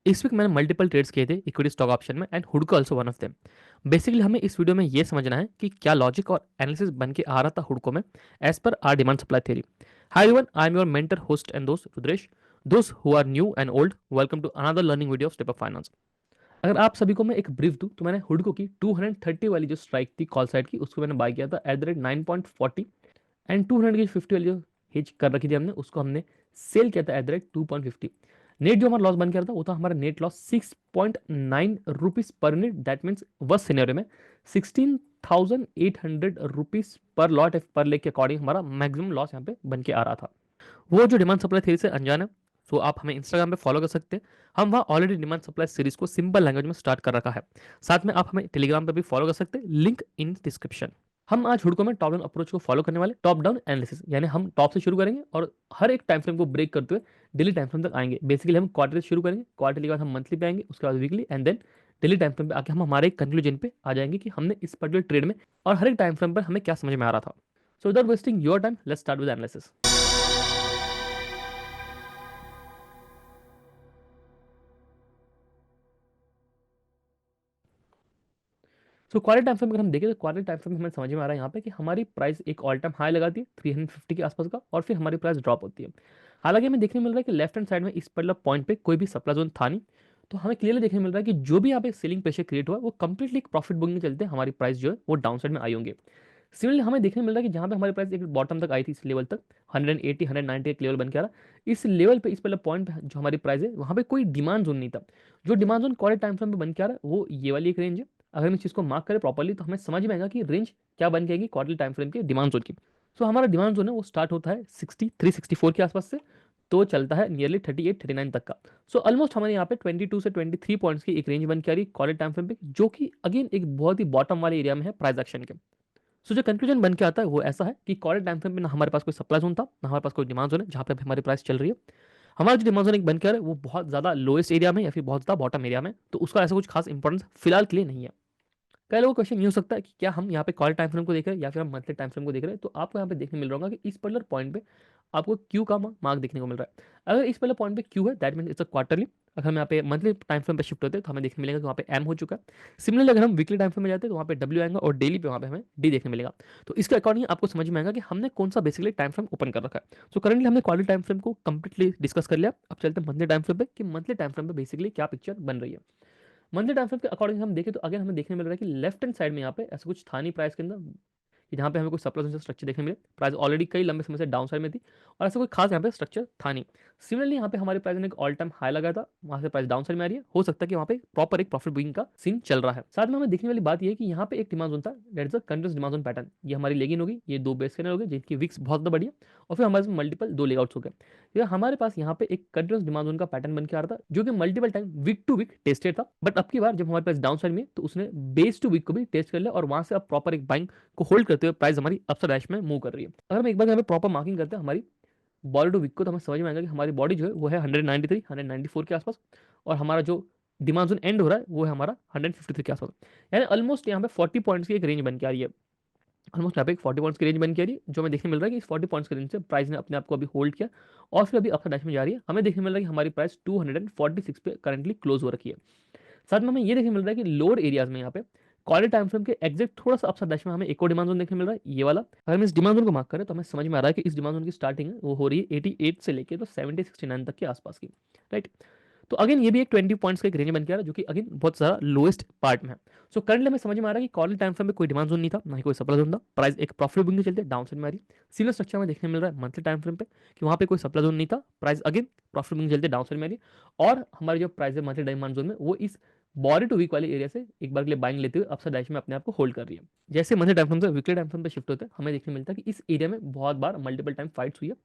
इस वीक मैंने multiple trades किए थे इक्विटी स्टॉक ऑप्शन में एंड हुडको also one of them. Basically हमें इस वीडियो में ये समझना है कि क्या लॉजिक और एनालिसिस बन के आ रहा था हुडको में as per our demand supply theory. Hi everyone, I am your mentor host and दोस्त रुद्रेश। दोस्त who are new and old, welcome to another learning video of step of finance. अगर आप सभी को मैं एक ब्रीफ दूं तो मैंने हुडको की 230 वाली जो स्ट्राइक थी कॉल साइड की, उसको मैंने बाय किया था एट द रेट 9.40 एंड 200 की 50 वाली जो हिच कर रखी थी हमने, उसको हमने सेल किया था एट द रेट 2.50। नेट जो हमारा लॉस बन गया था वो था हमारा net loss 6.9 rupees per unit. That means worst scenario में 16,800 रुपीज पर लॉट पर लेग के अकॉर्डिंग हमारा मैक्सिमम लॉस यहाँ पे बन के आ रहा था। वो जो डिमांड सप्लाई थ्योरी से अनजान है, तो आप हमें इंस्टाग्राम पे फॉलो कर सकते हैं। हम वहाँ ऑलरेडी डिमांड सप्लाई सीरीज को सिंपल लैंग्वेज में स्टार्ट कर रखा है। साथ में आप हमें टेलीग्राम पे भी फॉलो कर सकते हैं, लिंक इन डिस्क्रिप्शन। हम आज हुडको में टॉप डाउन अप्रोच को फॉलो करने वाले, टॉप डाउन एनालिसिस, यानी हम टॉप से शुरू करेंगे और हर एक टाइम फ्रेम को ब्रेक करते हुए डेली टाइम फ्रेम तक आएंगे। बेसिकली हम क्वार्टर से शुरू करेंगे, क्वार्टरली के बाद हम मंथली पे आएंगे, उसके बाद weekly and then daily time frame पे आके हम हमारे कंक्लूजन पे आ जाएंगे कि हमने इस पर्टिकुलर ट्रेड में और हर एक टाइम फ्रेम पर हमें क्या समझ में आ रहा था। So without wasting your time, let's start with analysis. So quarter time frame अगर हम देखें तो क्वार्टर टाइम फ्रेम हमें समझ में आ रहा है यहाँ पे कि हमारी प्राइस एक ऑल टाइम हाई लगाती है 350 के आसपास का, और फिर हमारी प्राइस ड्रॉप होती है। हालांकि हमें देखने मिल रहा है कि लेफ्ट हैंड साइड में इस पर्टिकुलर पॉइंट पे कोई भी सप्लाई जोन था नहीं, तो हमें क्लियरली देखने मिल रहा है कि जो भी यहाँ पे सेलिंग प्रेशर क्रिएट हुआ वो कंप्लीटली एक प्रॉफिट बुकिंग के चलते हमारी प्राइस जो है वो डाउन साइड में आई होंगे। सिमिलरली हमें देखने मिल रहा है कि जहाँ पे हमारी प्राइस एक बॉटम तक आई थी, इस लेवल तक 180 190 एक लेवल बन के आ रहा, इस लेवल पे इस पहले पॉइंट पे जो हमारी प्राइस है वहाँ पे कोई डिमांड जोन नहीं था। जो demand zone quarter time frame पे बन के आ रहा है वो ये वाली एक रेंज है। अगर हम इस चीज़ को मार्क करें प्रॉपर्ली तो हमें समझ में आएगा कि रेंज क्या बन जाएगी क्वार्टर टाइम फ्रेम के डिमांड जोन की। सो हमारा डिमांड जोन है वो स्टार्ट होता है 63 64 के आसपास से, तो चलता है नियरली 38 39 तक का। सो ऑलमोस्ट हमारे यहाँ पे 22 से 23 पॉइंट्स की एक रेंज बन के आ रही है क्वार्टर टाइम फ्रेम पे, जो कि अगेन एक बहुत ही बॉटम वाले एरिया में है प्राइस एक्शन के। सो जो कंक्लूजन बन के आता है वो ऐसा है कि क्वार्टर टाइम फ्रेम में ना हमारे पास कोई सप्लाई जोन था, ना हमारे पास कोई डिमांड जोन है जहाँ पे अभी हमारी प्राइस चल रही है। हमारा जो डिमांड जोन एक बन के आ रहा है वो बहुत ज्यादा लोएस्ट एरिया में या फिर बहुत ज्यादा बॉटम एरिया में, तो उसका ऐसा कुछ खास इंपॉर्टेंस फिलहाल के लिए नहीं है। कई लोगों को क्वेश्चन ये हो सकता है कि क्या हम यहाँ पे क्वार्टर टाइम फ्रेम को देख रहे हैं या फिर हम मंथली टाइम फ्रेम को देख रहे हैं, तो आपको यहाँ पे देखने मिल रहा होगा कि इस पर्टिकुलर पॉइंट पे आपको क्यू का मार्क देखने को मिल रहा है। अगर इस पहले पॉइंट पे क्यू है that mean it's a quarterly. अगर हम यहाँ पे मंथली टाइम फ्रेम पे शिफ्ट होते हैं तो हमें देखने मिलेगा कि वहाँ पे एम हो चुका है। सिमिलरली अगर हम वीकली टाइम फ्रेम में जाते हैं तो वहाँ पे डब्ल्यू आएगा और डेली पे वहाँ पे हमें डी देखने मिलेगा। तो इसके अकॉर्डिंग आपको समझ में आएगा कि हमने कौन सा बेसिकली टाइम फ्रेम ओपन कर रखा है। सो करंटली हमने क्वार्टरली टाइम फ्रेम को कंप्लीटली डिस्कस कर लिया। अब चलते हैं मंथली टाइम फ्रेम पे कि मंथली टाइम फ्रेम पे बेसिकली क्या पिक्चर बन रही है। मंथली टाइम फ्रेम के अकॉर्डिंग हम देखें तो अगर हमें देखने मिल रहा है कि लेफ्ट हैंड साइड में यहाँ पे ऐसा कुछ था नहीं प्राइस के अंदर कि जहाँ पे हमें कोई सप्लाई स्ट्रक्चर देखने मिले। प्राइस ऑलरेडी कई लंबे समय से डाउन साइड में थी और ऐसा कोई खास यहाँ पे स्ट्रक्चर था नहीं। सिमिलरली यहाँ पे हमारे प्राइस ने एक ऑल टाइम हाई लगा था, वहां से प्राइस डाउन साइड में आ रही है। हो सकता है कि वहाँ पे प्रॉपर एक प्रॉफिट बुकिंग का सीन चल रहा है। साथ में हमें देखने वाली बात यह है कि यहाँ पे एक डिमांड जोन था, that is a continuous demand zone pattern. ये हमारी लेगिन होगी, ये दो बेस कैंडल हो गए जिनकी विक्स बहुत ज्यादा बढ़िया, और फिर हमारे मल्टीपल दो लेगआउट्स हो गए। ये हमारे पास यहाँ पे एक कंटिन्यूअस डिमांड जोन का पैटर्न बन के आ रहा था जो कि multiple time week to week tested था, बट अब की बार जब हमारे पास डाउन साइड में तो उसने बेस टू वीक को भी टेस्ट कर लिया और वहां से अब प्रॉपर एक बाइंग को होल्ड करते हुए प्राइस हमारी अपसाइड डैश में मूव कर रही है। अगर हम एक बार यहाँ पे प्रॉपर मार्किंग करते हैं हमारी बॉडी टू वीक को, तो हमें समझ में आएगा कि हमारी बॉडी जो है वो है 193 194 के आसपास, और हमारा जो डिमांड जोन एंड हो रहा है वो है हमारा 153 के आसपास। यानी ऑलमोस्ट यहाँ पे 40 पॉइंट्स की एक रेंज बन के आ रही है। ऑलमोस्ट यहाँ पे एक 40 पॉइंट्स की रेंज बन के आ रही है, जो हमें देखने मिल रहा है कि इस 40 पॉइंट्स की रेंज से प्राइस ने अपने आप को अभी होल्ड किया और फिर अभी अपसाइड डैश में जा रही है। हमें देखने मिल रहा है कि हमारी प्राइस 246 पे करंटली क्लोज हो रखी है। साथ में हमें ये देखने मिल रहा है कि लोअर एरियाज में यहाँ पे क्वार्टर टाइम फ्रेम के एग्जैक्ट थोड़ा सा अपसाइड डैश में हमें एक और डिमांड जोन देखने मिल रहा है, ये वाला। अगर हम इस डिमांड जोन को मार्क करें तो हमें समझ में आ रहा है कि इस डिमांड जोन की स्टार्टिंग है वो हो रही है 88 से लेके तो 70 69 तक के आसपास की, राइट। तो अगेन ये भी एक 20 पॉइंट्स का एक रेंज बन के आ रहा है जो कि अगेन बहुत सारा लोएस्ट पार्ट में है। सो करंटली हमें समझ में आ रहा है कि क्वार्टर टाइम फ्रेम में कोई डिमांड जोन नहीं था, ना ही कोई सप्लाई जोन था। प्राइस एक प्रॉफिट बुकिंग के चलते डाउन साइड में आ रही है। सिमिलर स्ट्रक्चर में देखने मिल रहा है मंथली टाइम फ्रेम पे कि वहां पे कोई सप्लाई जोन नहीं था, प्राइस अगेन प्रॉफिट बुकिंग के चलते डाउन साइड में आ रही है। और हमारी जो प्राइस है मंथली डिमांड जोन में वो इस बॉडी टू वीक वाले एरिया से एक बार के लिए बाइंग लेते हुए अपसाइड डैश में अपने आप को होल्ड कर रही है। जैसे मंथली टाइम फ्रेम से वीकली टाइम फ्रेम पे शिफ्ट होते हैं हमें देखने मिलता है कि इस एरिया में बहुत बार मल्टीपल टाइम फाइट्स हुई है।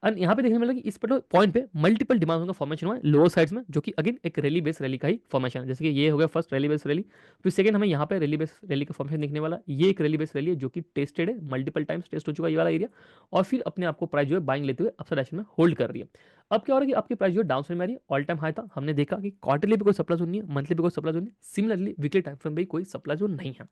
एंड यहाँ पे देखने मिला कि इस पॉइंट पे मल्टीपल डिमांड का फॉर्मेशन हुआ है लोअर साइड्स में, जो कि अगेन एक रैली बेस रैली का ही फॉर्मेशन है। जैसे कि ये हो गया फर्स्ट रैली बेस रैली, फिर सेकंड हमें यहाँ पे रैली बेस रैली का फॉर्मेशन दिखने वाला। ये एक रैली बेस रैली है जो कि टेस्टेड है, मल्टीपल टाइम्स टेस्ट हो चुका है ये वाला एरिया, और फिर अपने आपको प्राइस जो है बाइंग लेते हुए अपसाइड डायरेक्शन में होल्ड कर रही है। अब क्या हो रहा है कि आपकी प्राइस जो है डाउन साइड में आ रही है, ऑल टाइम हाई था, हमने देखा कि क्वार्टरली पे कोई सप्लाई जोन नहीं है, मंथली पे कोई सप्लाई जोन नहीं, सिमिलरली वीकली टाइम फ्रेम पे कोई सप्लाई जोन नहीं है।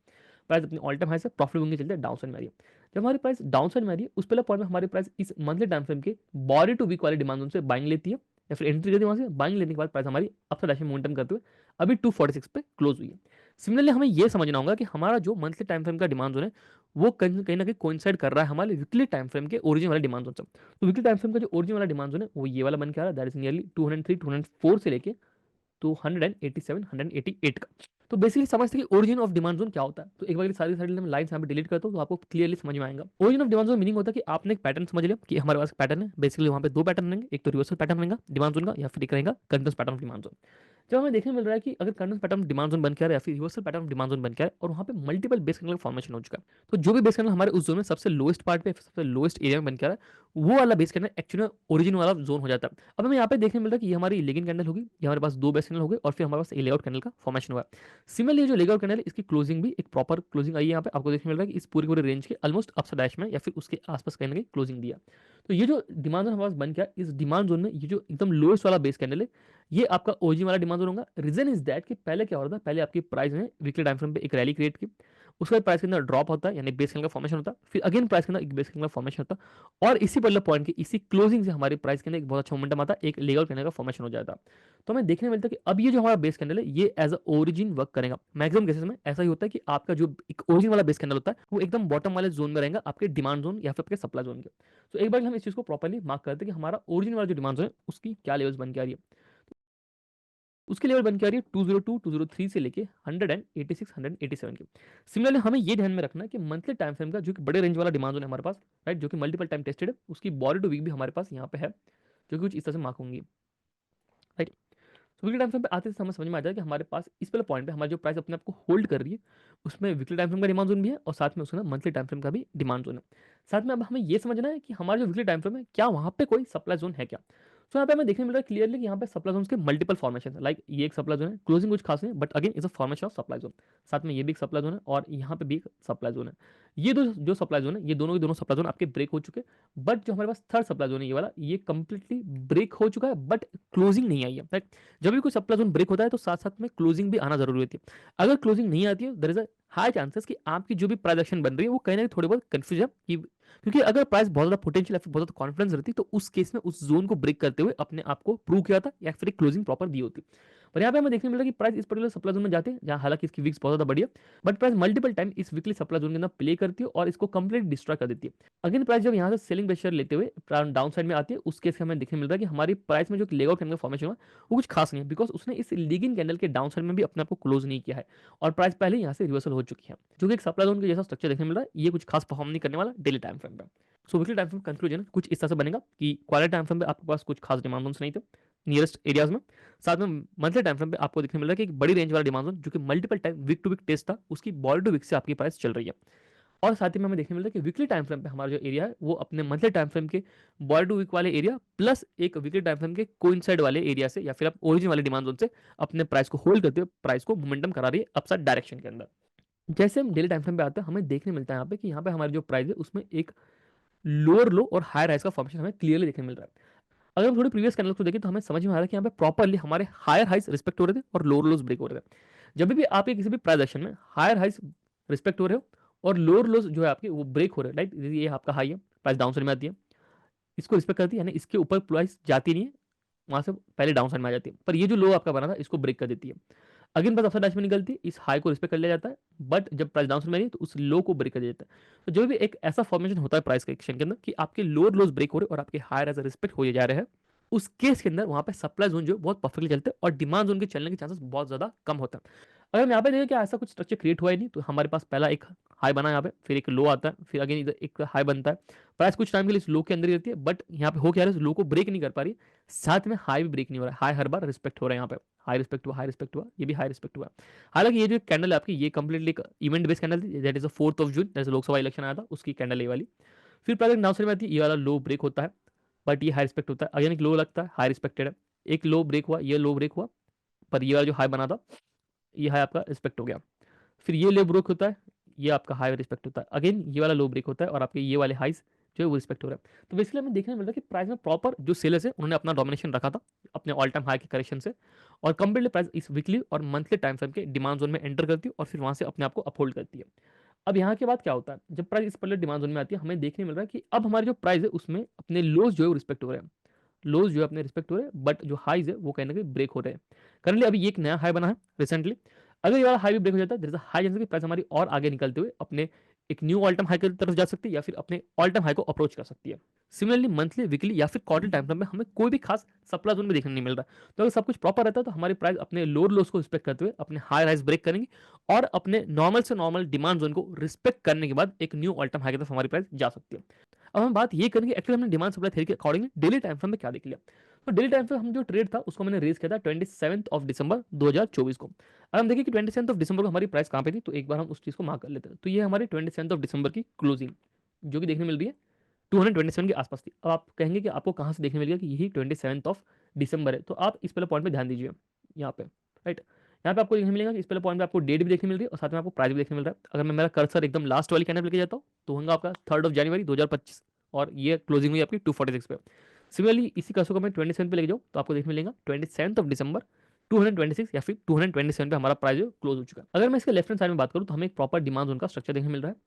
प्राइस अपनी ऑल टाइम हाई से प्रॉफिट बुकिंग के चलते डाउन साइड में आ रही है। जब हमारी प्राइस डाउन साइड में आ रही है उस पहले पॉइंट में हमारी प्राइस इस मंथली टाइम फ्रेम के बॉडी टू वीक वाले डिमांड जोन से बाइंग लेती है, या फिर एंट्री कर दी वहां से, बाइंग लेने के बाद प्राइस हमारी अपसाइड डायरेक्शन में मोमेंटम करते हुए अभी 246 पे क्लोज हुई है। सिमिलरली हमें ये समझना होगा कि हमारा जो मंथली टाइम फ्रेम का डिमांड जोन है वो कहीं ना कहीं कोइंसाइड कर रहा है हमारे वीकली टाइम फ्रेम के ओरिजिन वाले डिमांड जोन से। तो वीकली टाइम फ्रेम का जो ओरिजिन वाला डिमांड जोन है वो ये वाला बन के आ रहा है, दैट इज नियरली 203 204 से लेके तो 187 188 का। तो बेसिकली समझते हैं कि ओरिजिन ऑफ डिमांड जोन क्या होता है। तो एक बार सारी सारी मैं लाइंस यहाँ पे डिलीट करता हूँ तो आपको क्लियरली समझ में आएगा। Origin of demand zone meaning होता है कि आपने एक पैटर्न समझ लिया कि हमारे पास पैटर्न है, बेसिकली वहाँ पे दो पैटर्न रहेंगे, एक तो रिवर्सल पैटर्न रहेगा डिमांड जोन का, या फिर एक रहेगा continuous pattern of demand zone. जब हमें देखने मिल रहा है कि अगर कंटिन्यूस पैटर्न डिमांड जोन बन के आ रहा है या फिर reversal pattern of demand zone बन के आ रहा है और वहाँ पे मल्टीपल बेस कैंडल फॉर्मेशन हो चुका है, तो जो भी बेस कैंडल हमारे उस जोन में सबसे लोएस्ट पार्ट पे सबसे लोएस्ट एरिया में बन के आ रहा है वो वाला बेस कैंडल एक्चुअली ओरिजिन वाला जोन हो जाता है। अब हमें यहाँ पे देखने मिल रहा है कि ये हमारी लेगिंग कैंडल होगी, ये हमारे पास दो बेस कैंडल हो गए और फिर हमारे पास लेआउट कैंडल का फॉर्मेशन हुआ है। सिमिलरली जो लेआउट कैंडल है इसकी क्लोजिंग भी एक प्रॉपर क्लोजिंग आई है, यहाँ पे आपको देखने मिल रहा है कि इस पूरे पूरे रेंज के ऑलमोस्ट अपसाइड डैश में या फिर उसके आसपास कहीं ना कहीं क्लोजिंग दिया। तो ये जो डिमांड जोन हमारे पास बन गया, इस डिमांड जोन में ये जो एकदम लोएस्ट वाला बेस कैंडल है ये आपका ओरिजिन वाला डिमांड जोन होगा। रीजन इज दैट कि पहले क्या हो रहा था, पहले आपकी प्राइस ने वीकली टाइम फ्रेम पे एक रैली क्रिएट की, उसके बाद प्राइस के अंदर ड्रॉप होता है यानी बेस कैंडल का फॉर्मेशन होता है, फिर अगेन प्राइस के अंदर एक बेस कैंडल का फॉर्मेशन होता है और इसी पर्टिकुलर पॉइंट की इसी क्लोजिंग से हमारी प्राइस के अंदर एक बहुत अच्छा मोमेंटम आता है, एक लेवल कैंडल का फॉर्मेशन हो जाता है। तो हमें देखने मिलता है कि अब ये जो हमारा बेस कैंडल है ये एज अ ओरिजिन वर्क करेगा। मैक्सिमम केसेस में ऐसा ही होता है कि आपका जो एक ओरिजिन वाला बेस कैंडल होता है वो एकदम बॉटम वाले जोन में रहेगा आपके डिमांड जोन या फिर आपके सप्लाई जोन के। तो एक बार हम इस चीज को प्रॉपर्ली मार्क करते हैं कि हमारा ओरिजिन वाला जो डिमांड जोन है उसकी क्या लेवल्स बन के आ रही है। उसकी लेवल बन के आ रही है 202 203 से लेके 186 187 की। सिमिलरली हमें ये ध्यान में रखना है कि मंथली टाइम फ्रेम का जो कि बड़े रेंज वाला डिमांड जोन है हमारे पास, राइट, जो कि मल्टीपल टाइम टेस्टेड है, उसकी बॉडी टू वीक भी हमारे पास यहाँ पे है जो कि कुछ इस तरह से मार्क होंगी, राइट। तो वीकली टाइम फ्रेम पे आते से हमें समझ में आ जाए कि हमारे पास इस वाले पॉइंट पे हमारी जो प्राइस अपने आप को होल्ड कर रही है उसमें वीकली टाइम फ्रेम का डिमांड जोन भी है और साथ में उसमें मंथली टाइम फ्रेम का भी डिमांड जोन है। साथ में अब हमें ये समझना है कि हमारा जो वीकली टाइम फ्रेम है क्या वहाँ पे कोई सप्लाई जोन है क्या। तो यहाँ पे हमें देखने मिल रहा है क्लियरली कि यहाँ पे सप्लाई जोन के मल्टीपल फॉर्मेशन है, लाइक ये एक सप्लाई जोन है, क्लोजिंग कुछ खास नहीं, but again is a formation of supply zone. साथ में ये भी एक सप्लाई जोन है और यहाँ पे भी एक सप्लाई जोन है। ये दो जो सप्लाई जोन है ये दोनों के दोनों सप्लाई जोन आपके ब्रेक हो चुके हैं, बट जो हमारे पास थर्ड सप्लाई जोन है ये वाला ये कंप्लीटली ब्रेक हो चुका है बट क्लोजिंग नहीं आई है, राइट। जब भी कोई सप्लाई जोन ब्रेक होता है तो साथ साथ में क्लोजिंग भी आना जरूरी होती है। अगर क्लोजिंग नहीं आती है there is a high chances कि आपकी जो भी प्राइस एक्शन बन रही है वो कहीं ना कहीं थोड़ी बहुत कंफ्यूजन कि क्योंकि अगर प्राइस बहुत ज्यादा पोटेंशियल या फिर बहुत ज्यादा कॉन्फिडेंस रहती तो उस केस में उस जोन को ब्रेक करते हुए अपने आप को प्रूव किया था या फिर एक क्लोजिंग प्रॉपर दी होती। पर यहाँ पे हमें देखने मिला कि प्राइस इस पर्टिकुलर सप्लाई जोन में जाते हैं जहाँ हालांकि इसकी वीक्स बहुत ज्यादा बढ़िया, बट प्राइस मल्टीपल टाइम इस वीकली सप्लाई जोन के अंदर प्ले करती है और इसको कंप्लीट डिस्ट्रॉय कर देती है। अगेन प्राइस जब यहाँ से सेलिंग प्रेशर लेते हुए डाउन साइड में आती है उस केस में हमें देखने मिलता है कि हमारी प्राइस में जो लेगआउट कैंडल फॉर्मेशन हुआ वो कुछ खास नहीं है, बिकॉज उसने इस लीगिंग कैंडल के डाउन साइड में भी अपने आप को क्लोज नहीं किया है और प्राइस पहले यहाँ से रिवर्सल हो चुकी है, जो कि एक सप्लाई जोन के जैसा स्ट्रक्चर देखने मिल रहा है। ये कुछ खास परफॉर्म नहीं करने वाला डेली टाइम फ्रेम पे। सो वीकली टाइम फ्रेम कंक्लूजन कुछ इस तरह से बनेगा कि क्वालिटी टाइम फ्रेम पे आपके पास कुछ खास डिमांड नहीं थे नियरेस्ट एरियाज में। साथ में मंथली टाइम फ्रेम पे आपको देखने मिल रहा है कि एक बड़ी रेंज वाला डिमांड जो कि multiple time week to week test था उसकी बॉडी टू वीक से आपकी प्राइस चल रही है। और साथ ही में हमें देखने मिलता है कि वीकली टाइम फ्रेम पे हमारा जो एरिया है वो अपने मंथली टाइम फ्रेम के बॉडी टू वीक वाले एरिया प्लस एक वीकली टाइम फ्रेम के कोइंसाइड वाले एरिया से या फिर आप ओरिजिन वाले डिमांड जोन से अपने प्राइस को होल्ड करते हुए प्राइस को मोमेंटम करा रही है अपसाइड डायरेक्शन के अंदर। जैसे हम डेली टाइम फ्रेम पे आते हैं हमें देखने मिलता है यहाँ पे कि यहाँ पे हमारी जो प्राइस है उसमें एक लोअर लो और हायर राइज का फॉर्मेशन हमें क्लियरली देखने मिल रहा है। अगर हम थोड़ी प्रीवियस कैंडल्स को देखें तो हमें समझ में आ रहा है कि यहाँ पे प्रॉपरली हमारे हायर हाइज रिस्पेक्ट हो रहे थे और लोअर लोज ब्रेक हो रहे थे। जब भी आपके किसी भी प्राइस एक्शन में हायर हाइज रिस्पेक्ट हो रहे हो और लोअर लोज जो है आपके वो ब्रेक हो रहे हैं, राइट, ये आपका हाई है, प्राइस डाउन साइड में आती है, इसको रिस्पेक्ट करती है यानी इसके ऊपर प्राइस जाती नहीं है, वहां से पहले डाउन साइड में आ जाती है, पर ये जो लो आपका बना था इसको ब्रेक कर देती है। अगेन प्राइस अपसाइड में निकलती है, इस हाई को रिस्पेक्ट कर लिया जाता है, बट जब प्राइस डाउन साइड में आई तो उस लो को ब्रेक कर दिया जाता है। तो जो भी एक ऐसा फॉर्मेशन होता है प्राइस के एक्शन के अंदर कि आपके लोअर लोज ब्रेक हो रहे हैं और आपके हायर एज रिस्पेक्ट हो जा रहे हैं, उस केस के अंदर वहां पे सप्लाई जोन जो बहुत परफेक्टली चलते हैं और डिमांड जोन के चलने के चांसेस बहुत ज्यादा कम होते हैं। अगर हम यहाँ पे देखें कि ऐसा कुछ स्ट्रक्चर क्रिएट हुआ ही नहीं, तो हमारे पास पहला एक हाई बना यहाँ पे, फिर एक लो आता है, फिर अगेन इधर एक हाई बनता है, प्राइस कुछ टाइम के लिए इस लो के अंदर ही रहती है, बट यहाँ पे हो क्या रहा है, इस लो को ब्रेक नहीं कर पा रही, साथ में हाई भी ब्रेक नहीं हो रहा है, हाई हर बार रिस्पेक्ट हो रहा है, यहाँ पे हाई रिस्पेक्ट हुआ, हाई रिस्पेक्ट हुआ, ये भी हाई रिस्पेक्ट हुआ। हालांकि ये जो कैंडल है आपकी ये कंप्लीटली इवेंट बेस्ड कैंडल थी, दैट इज 4 जून जैसे लोकसभा इलेक्शन आया था उसकी कैंडल ये वाली। फिर प्राइस नाउ में आती है, ये वाला लो ब्रेक होता है, बट ये हाई रिस्पेक्ट होता है, अगेन एक लो लगता है, हाई रिस्पेक्टेड है, एक लो ब्रेक हुआ, ये लो ब्रेक हुआ, पर ये वाला जो हाई बना था ये हाई आपका रिस्पेक्ट हो गया। फिर ये लो ब्रेक होता है, ये आपका हाई रिस्पेक्ट होता है, अगेन ये वाला लो ब्रेक होता है और आपके ये वाले हाइस जो है वो रिस्पेक्ट हो रहा है। तो बेसिकली हमें देखने मिल रहा है कि प्राइस में प्रॉपर जो सेलर्स है उन्होंने अपना डोमिनेशन रखा था अपने ऑल टाइम हाई के करेक्शन से, और कंप्लीटली प्राइस इस वीकली और मंथली टाइम फ्रेम के डिमांड जोन में एंटर करती है और फिर वहां से अपने आप को अपहोल्ड करती है। अब यहाँ के बाद क्या होता है, जब प्राइस इस पर्टिकुलर डिमांड जोन में आती है हमें देखने मिल रहा है कि अब हमारी जो प्राइस है उसमें अपने लोज जो है वो रिस्पेक्ट हो रहे हैं, लोज जो है अपने रिस्पेक्ट हो रहे हैं, बट जो हाईज है वो कहीं ना कहीं ब्रेक हो रहे हैं। करंटली अभी ये एक नया हाई बना है रिसेंटली। अगर ये वाला हाई भी ब्रेक हो जाता है, there is a high chance कि प्राइस हमारी और आगे निकलते हुए अपने एक न्यू ऑल टाइम हाई की तरफ जा सकती है, या फिर अपने ऑल टाइम हाई को अप्रोच कर सकती है। सिमिलरली मंथली, वीकली या फिर क्वार्टर टाइम फ्रेम में हमें कोई भी खास सप्लाई जोन में देखने नहीं मिल रहा। तो अगर सब कुछ प्रॉपर रहता है तो हमारी प्राइस अपने लोअर लोस को रिस्पेक्ट करते हुए अपने हाई राइज ब्रेक करेंगे, और अपने नॉर्मल से नॉर्मल डिमांड जोन को रिस्पेक्ट करने के बाद एक न्यू ऑल टाइम हाई की तरफ हमारी प्राइस जा सकती है। अब हम बात ये करेंगे एक्चुअली हमने डिमांड सप्लाई थ्योरी के अकॉर्डिंगली डेली टाइम फ्रेम में क्या देख लिया। तो डेली टाइम फ्रेम हम जो ट्रेड था उसको मैंने रेज किया था 27 दिसंबर 2024 को। अब हम देखिए कि 27 दिसंबर को हमारी प्राइस कहाँ पे थी, तो एक बार हम उस चीज को मार्क कर लेते हैं। तो ये हमारी 27 दिसंबर की क्लोजिंग जो कि देखने मिल रही है 227 के आसपास थी। अब आप कहेंगे कि आपको कहाँ से देखने मिल गया कि यही 27 दिसंबर है, तो आप इस पहले पॉइंट पे ध्यान दीजिए यहाँ पे, राइट। यहाँ पे आपको देखने मिलेगा कि इस पहले पॉइंट पे आपको डेट भी देखने मिल रही है और साथ में आपको प्राइस भी देखने मिल रहा है। अगर मैं मेरा कर्सर एकदम लास्ट वाली कैंडल लेके जाता हूँ तो होगा आपका 3 जनवरी 2025, और ये क्लोजिंग हुई आपकी 246 पे। सिमिलरली इसी कर्सर को मैं 27 पे लेके जाऊँ तो आपको देखने मिलेगा 27 दिसंबर 226 या फिर 227 पे हमारा प्राइस क्लोज हो चुका है। अगर मैं इसके लेफ्ट हैंड साइड में बात करूँ तो हमें एक प्रॉपर डिमांड जोन का स्ट्रक्चर देखने मिल रहा है,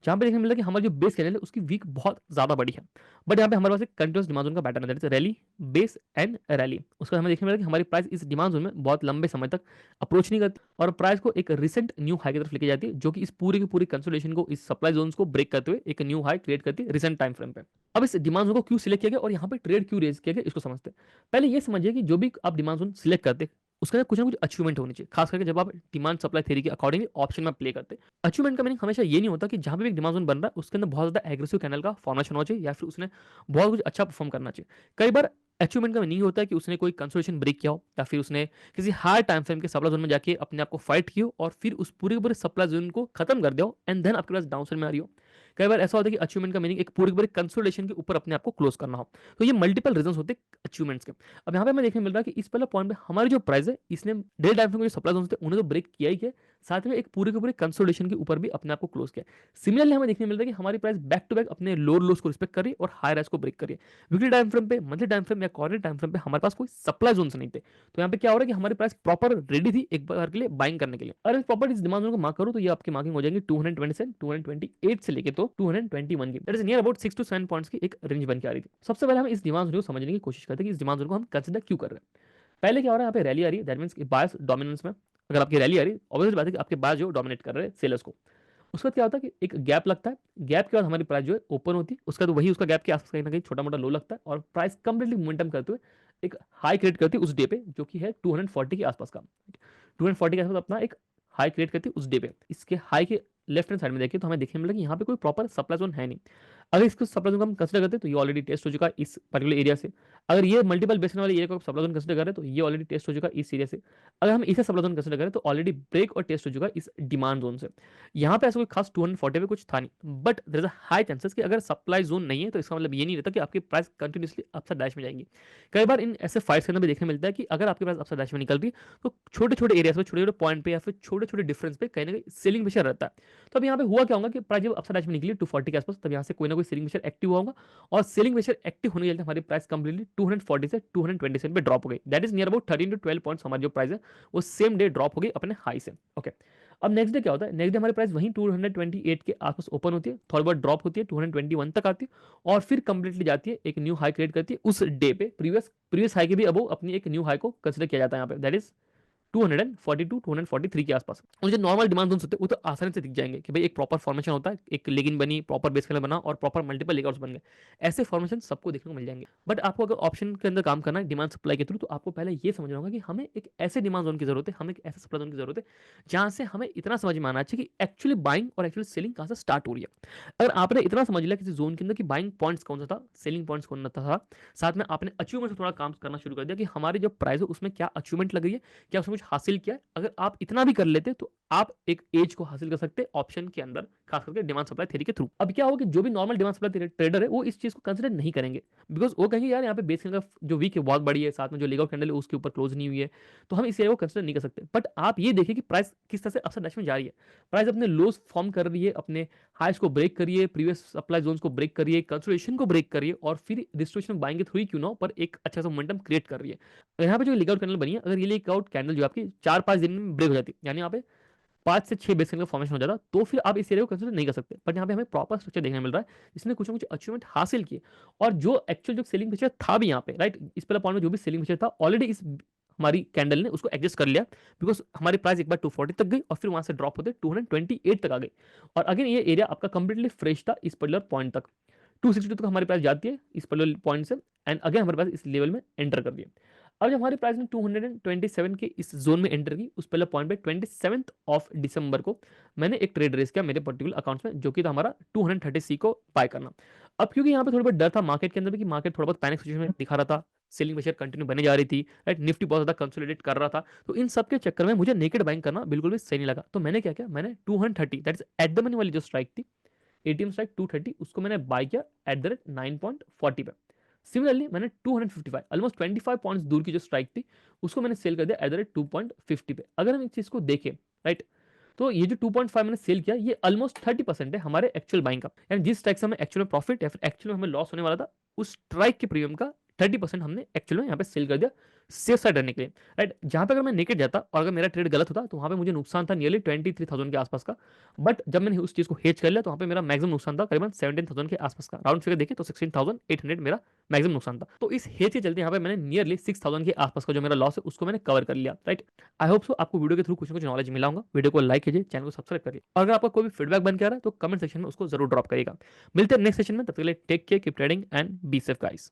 जहाँ पे देखने मिल रहा है कि हमारी जो बेस कैंडल है उसकी वीक बहुत ज्यादा बड़ी है। बट यहाँ पे हमारे पास एक कंटिन्यूस डिमांड जोन का पैटर्न है, रैली, बेस एंड रैली। उसका हमें देखने मिल रहा है कि हमारी प्राइस इस डिमांड जोन में बहुत लंबे समय तक अप्रोच नहीं करती और प्राइस को एक रिसेंट न्यू हाई की तरफ लेके जाती है, जो कि इस पूरी की पूरी कंसोलिडेशन को, इस सप्लाई जोन को ब्रेक करते हुए एक न्यू हाई क्रिएट करती है रिसेंट टाइम फ्रेम पे। अब इस डिमांड जोन को क्यों सिलेक्ट किया गया और यहाँ पे ट्रेड क्यों रेज किया गया इसको समझते हैं। पहले ये समझिए कि जो भी आप डिमांड जोन सिलेक्ट करते हैं उसके अंदर कुछ ना कुछ अचीवमेंट होनी चाहिए, खास करके जब आप डिमांड सप्लाई थ्योरी के अकॉर्डिंगली ऑप्शन में प्ले करते हैं। अचीवमेंट का मीनिंग हमेशा ये नहीं होता कि जहां भी एक डिमांड जोन बन रहा है उसके अंदर बहुत ज्यादा एग्रेसिव कैनल का फॉर्मेशन होना चाहिए या फिर उसने बहुत कुछ अच्छा परफॉर्म करना चाहिए। कई बार अचीवमेंट का मीनिंग होता है कि उसने कोई कंसोलेशन ब्रेक किया हो या फिर उसने किसी हार्ड टाइम फ्रेम के सप्लाई जोन में जाके अपने आप को फाइट किया हो और फिर उस पूरे के पूरे सप्लाई जोन को खत्म कर दिया हो एंड देन आपके पास डाउन साइड में आ रही हो। कई बार ऐसा होता है कि अचीवमेंट का मीनिंग एक पूरे के पूरे कंसोलेशन के ऊपर अपने आप को क्लोज करना हो। तो ये मल्टीपल रीजन होते हैं अचीवमेंट्स के। अब यहाँ पे हमें देखने मिल रहा है कि इस पहले पॉइंट पे हमारी जो प्राइस है इसने डे टाइम फ्रेम के जो सप्लाई जोन थे उन्हें तो ब्रेक किया ही किया, साथ में एक पूरे के पूरे कंसोलिडेशन के ऊपर भी अपने आप को क्लोज किया। सिमिलरली हमें देखने मिलता है कि हमारी प्राइस बैक टू बैक अपने लोअर लोस को रिस्पेक्ट कर रही है और हाई राइज को ब्रेक कर रही है। वीकली टाइम फ्रेम पे, मंथली टाइम फ्रेम या क्वार्टरली टाइम फ्रेम पे हमारे पास कोई सप्लाई जोन नहीं थे। तो यहाँ पे क्या हो रहा है कि हमारी प्राइस प्रॉपर रेडी थी एक बार के लिए बाइंग करने के लिए। अगर प्रॉपर इस डिमांड जोन को मार्क करो तो ये आपकी मार्किंग हो जाएगी 227 से लेके तो 221 की, that is near about 6 to 7 points की एक रेंज बन के आ रही थी। सबसे पहले हम इस डिमांड जोन को समझने की कोशिश करते हैं कि इस डिमांड जोन को हम कंसिडर क्यों कर रहे हैं। पहले क्या हो रहा है, यहाँ पे रैली आ रही है, दैट मींस बायस डोमिनेंस में अगर आपकी रैली आ रही है ऑब्वियसली बात है कि आपके बायस जो डोमिनेट कर रहे हैं सेलर्स को। उसके बाद क्या होता है कि एक गैप लगता है, गैप के बाद हमारी प्राइस जो है ओपन होती है, उसका तो वही उसका गैप के आसपास कहीं ना कहीं छोटा मोटा लो लगता है और प्राइस कंप्लीटली मोमेंटम करते हुए एक हाई क्रिएट करती है उस डे पे जो कि है 240 के आसपास का। 240 के आसपास अपना एक हाई क्रिएट करती है उस डे पे। इसके हाई के लेफ्ट हैंड साइड में देखिए तो हमें देखने मिलेगा कि यहाँ पे कोई प्रॉपर सप्लाई जोन है नहीं। अगर इसको सप्लाई जोन को हम कंसिडर करते हैं तो ये ऑलरेडी टेस्ट हो चुका है इस पर्टिकुलर एरिया से। अगर ये मल्टीपल बेसन वाले एरिया को सप्लाई जोन कंसिडर करें तो ये ऑलरेडी टेस्ट हो चुका है इस एरिया से। अगर हम इसे सप्लाई जोन कंसिडर करें तो ऑलरेडी ब्रेक और टेस्ट हो चुका है इस डिमांड जोन से। यहाँ पे ऐसा कोई खास 240 पे कुछ था नहीं, but there is a high chances कि अगर सप्लाई जोन नहीं है तो इसका मतलब ये नहीं रहता कि आपकी प्राइस कंटिन्यूसली अपसाइड डैश में जाएंगी। कई बार इन ऐसे फाइट्स के अंदर भी देखने मिलता है कि अगर आपके पास अपसाइड डैश में निकल रही है तो छोटे छोटे एरियाज पे, छोटे छोटे पॉइंट पे या फिर छोटे छोटे डिफरेंस पे कहीं ना कहीं सेलिंग प्रेशर रहता है। तो अब यहाँ पे हुआ क्या होगा कि प्राइस जब अपसाइड डैश में निकली 240 के आसपास तब यहाँ से कोई ना कोई सेलिंग प्रेशर एक्टिव होगा और सेलिंग प्रेशर एक्टिव होने के चलते हमारी प्राइस कंप्लीटली 240 से 227 पे ड्रॉप हो गई। That is near about 13 to 12 points हमारी जो प्राइस है वो सेम डे ड्रॉप हो गई अपने हाई से। ओके, अब नेक्स्ट डे क्या होता है, नेक्स्ट डे हमारी प्राइस वहीं 228 के आसपास ओपन होती है, थोड़ी बहुत ड्रॉप होती है 221 तक आती है और फिर कंप्लीटली जाती है एक न्यू हाई क्रिएट करती है उस डे पे। प्रीवियस हाई के भी अब अपनी एक न्यू हाई को कंसिडर किया जाता है यहाँ पे, दैट इज 242 243 के आसपास। और जो नॉर्मल डिमांड जोन्स होते हैं वो तो आसानी से दिख जाएंगे कि भाई एक प्रॉपर फॉर्मेशन होता है, एक लेगिन बनी, प्रॉपर बेस कलर बना और प्रॉपर मल्टीपल लेगआउट्स बन गए। ऐसे फॉर्मेशन सबको देखने को मिल जाएंगे। बट आपको अगर ऑप्शन के अंदर काम करना है डिमांड सप्लाई के थ्रू तो आपको पहले ये समझना होगा कि हमें एक ऐसे डिमांड जोन की जरूरत है, हमें एक ऐसे सप्लाई जोन की जरूरत है जहां से हमें इतना समझ में आना चाहिए कि एक्चुअली बाइंग और एक्चुअली सेलिंग कहां से स्टार्ट हो रही है। अगर आपने इतना समझ लिया किसी जोन के अंदर कि बाइंग पॉइंट्स कौन सा था, सेलिंग पॉइंट्स कौन सा था, साथ में आपने अचीवमेंट से थोड़ा काम करना शुरू कर दिया कि हमारी जो प्राइस है उसमें क्या अचीवमेंट लग रही है, क्या उसमें कुछ हासिल किया है, अगर आप इतना भी कर लेते तो आप एक एज को हासिल कर सकते ऑप्शन के अंदर, खास करके डिमांड सप्लाई थ्योरी के थ्रू। अब क्या होगा कि जो भी नॉर्मल डिमांड सप्लाई ट्रेडर है वो इस चीज को कंसिडर नहीं करेंगे, बिकॉज वो कहेंगे यार यहाँ पे बेस कैंडल जो वीक है बहुत बड़ी है, साथ में जो लेगआउट कैंडल है उसके ऊपर क्लोज नहीं हुई है, तो हम इस एरिया को कंसिडर नहीं कर सकते। बट आप ये देखिए कि प्राइस किस तरह से अपसाइड डायरेक्शन में जा रही है। प्राइस अपने लोस फॉर्म कर रही है, अपने हाइस को ब्रेक करिए, प्रीवियस सप्लाई जोन्स को ब्रेक करिए, कंसोलिडेशन को ब्रेक करिए और फिर डिस्ट्रीब्यूशन बाइंग के थ्रू ही क्यों ना पर एक अच्छा सा मोमेंटम क्रिएट कर रही है। यहाँ पे जो लेगआउट कैंडल बनी है, अगर ये लेगआउट कैंडल जो आपकी 4-5 दिन में ब्रेक हो जाती है, यानी यहाँ पे 5 से 6 बेस का फॉर्मेशन हो जाता, तो फिर आप इस एरिया को कंसिडर नहीं कर सकते। बट यहाँ पे हमें प्रॉपर स्ट्रक्चर देखने मिल रहा है, जिसने कुछ ना कुछ अचीवमेंट हासिल किए, और जो एक्चुअल जो सेलिंग प्रेशर था भी यहाँ पे, राइट, इस पहले पॉइंट में जो भी सेलिंग प्रेशर था ऑलरेडी इस हमारी कैंडल ने उसको एडजस्ट कर लिया, बिकॉज हमारी प्राइस एक बार 240 तक गई और फिर वहां से ड्रॉप होते 228 तक आ गई। और अगेन ये एरिया आपका कंप्लीटली फ्रेश था इस पर्टिकुलर पॉइंट तक, 262 तक हमारी प्राइस जाती है इस पर्टिकुलर पॉइंट से, एंड अगेन हमारे पास इस लेवल में एंटर कर दिया। अब जब हमारी प्राइस ने 227 के इस जोन में एंटर की, उस पहले पॉइंट पे 27 को मैंने एक ट्रेड रेस किया मेरे पर्टिकुलर अकाउंट्स में, जो कि था हमारा 230 को बाय करना। अब क्योंकि यहाँ पे थोड़ा बहुत डर था मार्केट के अंदर भी कि मार्केट थोड़ा बहुत पैनिक सिचुएशन में दिखा रहा था, सेलिंग प्रेशर कंटिन्यू बने जा रही थी, राइट, निफ्टी बहुत ज्यादा कंसोलिडेट कर रहा था, तो इन सब के चक्कर में मुझे नेकेड बाइंग करना बिल्कुल भी सही नहीं लगा। तो मैंने क्या किया, मैंने 230 that is at the money वाली जो स्ट्राइक थी, एटीएम स्ट्राइक 230, उसको मैंने बाय किया एट द रेट 9.40 पे। सिमिलरली मैंने 255 ऑलमोस्ट 25 पॉइंट्स दूर की जो स्ट्राइक थी, उसको मैंने सेल कर दिया एट द रेट 2.50 पे। अगर हम इस चीज को देखें, राइट, तो ये जो 2.5 मैंने सेल किया, ये ऑलमोस्ट 30% है हमारे एक्चुअल बाइंग का, यानी जिस स्ट्राइक से हमें एक्चुअल में प्रॉफिट या फिर एक्चुअल में हमें लॉस होने वाला था, उस स्ट्राइक के प्रीमियम का 30% हमने एक्चुअल में यहाँ पे सेल कर दिया सेफ साइड रहने के लिए, राइट। जहां पे अगर मैं नेकेड जाता और अगर मेरा ट्रेड गलत होता, तो वहां पे मुझे नुकसान था नियरली 23,000 के आसपास का। बट जब मैंने उस चीज को हेज कर लिया, तो वहां पे मेरा मैक्सिमम नुकसान था करीबन 17,000 के आसपास का, राउंड फिगर देखें तो 16,800 मेरा मैक्सिमम नुकसान था। तो इस हेज के चलते यहाँ पे मैंने नियरली 6,000 के आसपास का जो मेरा लॉस है उसको मैंने कवर कर लिया, राइट। आई होप सो आपको वीडियो के थ्रू कुछ ना कुछ नॉलेज मिला होगा। वीडियो को लाइक कीजिए, चैनल को सब्सक्राइब करिए, और अगर आपका कोई भी फीडबैक बन के आ रहा है तो कमेंट सेक्शन में उसको जरूर ड्रॉप करिएगा। मिलते हैं नेक्स्ट सेशन में, तब तक के लिए take care, keep trading and be safe guys.